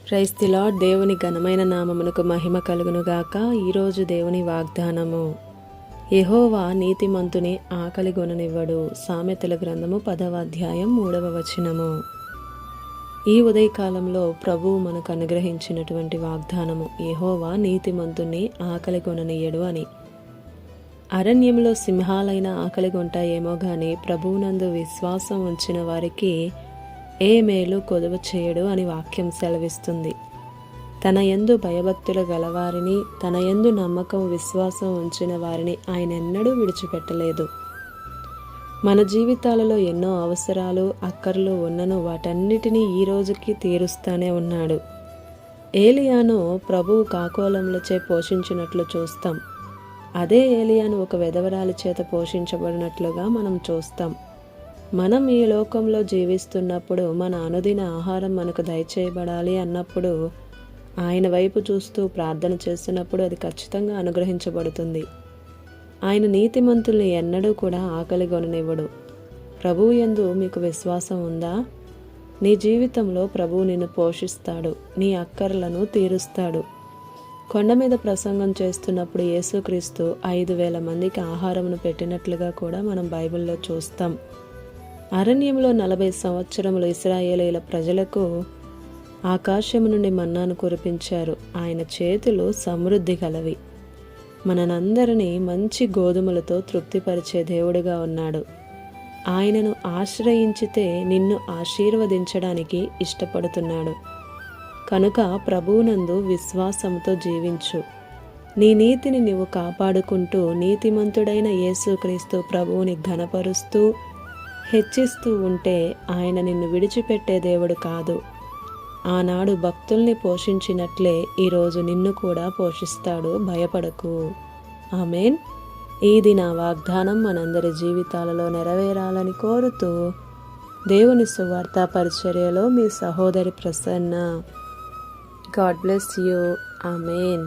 Praise the lord. దేవుని ఘనమైన నామమునకు మహిమ కలుగునుగాక. ఈరోజు దేవుని వాగ్దానము, యెహోవా నీతిమంతుని ఆకలి గొననివ్వడు. సామెతల గ్రంథము 10వ అధ్యాయం 3వ వచనము. ఈ ఉదయకాలంలో ప్రభువు మనకు అనుగ్రహించినటువంటి వాగ్దానము, యెహోవా నీతిమంతుని ఆకలి గొననియ్యడు అని. అరణ్యంలో సింహాలైన ఆకలి గొంటాయేమో గాని ప్రభువునందు విశ్వాసం ఉంచిన వారికి ఏ మేలు కొదువ చేయడు అని వాక్యం సెలవిస్తుంది. తన యందు భయభక్తులు గలవారిని, తన యందు నమ్మకం విశ్వాసం ఉంచిన వారిని ఆయన ఎన్నడూ విడిచిపెట్టలేదు. మన జీవితాలలో ఎన్నో అవసరాలు అక్కర్లు ఉన్నను వాటన్నిటినీ ఈ రోజుకి తీరుస్తానే ఉన్నాడు. ఏలియాను ప్రభువు కాకోలములచే పోషించినట్లు చూస్తాం. అదే ఏలియాను ఒక విధవరాలి చేత పోషించబడినట్లుగా మనం చూస్తాం. మనం ఈ లోకంలో జీవిస్తున్నప్పుడు మన అనుదిన ఆహారం మనకు దయచేయబడాలి అన్నప్పుడు ఆయన వైపు చూస్తూ ప్రార్థన చేస్తున్నప్పుడు అది ఖచ్చితంగా అనుగ్రహించబడుతుంది. ఆయన నీతిమంతుల్ని ఎన్నడూ కూడా ఆకలి గొననివ్వడు. ప్రభువు యందు మీకు విశ్వాసం ఉందా? నీ జీవితంలో ప్రభువు నిన్ను పోషిస్తాడు, నీ అక్కర్లను తీరుస్తాడు. కొండ మీద ప్రసంగం చేస్తున్నప్పుడు యేసుక్రీస్తు 5,000 మందికి ఆహారమును పెట్టినట్లుగా కూడా మనం బైబిల్లో చూస్తాం. అరణ్యంలో 40 సంవత్సరములు ఇశ్రాయేలీయుల ప్రజలకు ఆకాశము నుండి మన్నాను కురిపించారు. ఆయన చేతులు సమృద్ధి గలవి. మనందరినీ మంచి గోధుమలతో తృప్తిపరిచే దేవుడిగా ఉన్నాడు. ఆయనను ఆశ్రయించితే నిన్ను ఆశీర్వదించడానికి ఇష్టపడుతున్నాడు. కనుక ప్రభువునందు విశ్వాసంతో జీవించు. నీ నీతిని నీవు కాపాడుకుంటూ నీతిమంతుడైన యేసుక్రీస్తు ప్రభువుని ఘనపరుస్తూ హెచ్చిస్తూ ఉంటే ఆయన నిన్ను విడిచిపెట్టే దేవుడు కాదు. ఆనాడు భక్తుల్ని పోషించినట్లే ఈరోజు నిన్ను కూడా పోషిస్తాడు. భయపడకు. ఆమేన్. ఇది నా వాగ్దానం మనందరి జీవితాలలో నెరవేరాలని కోరుతూ దేవుని సువార్త పరిచర్యలో మీ సహోదరి Prasanna. God bless you. Amen.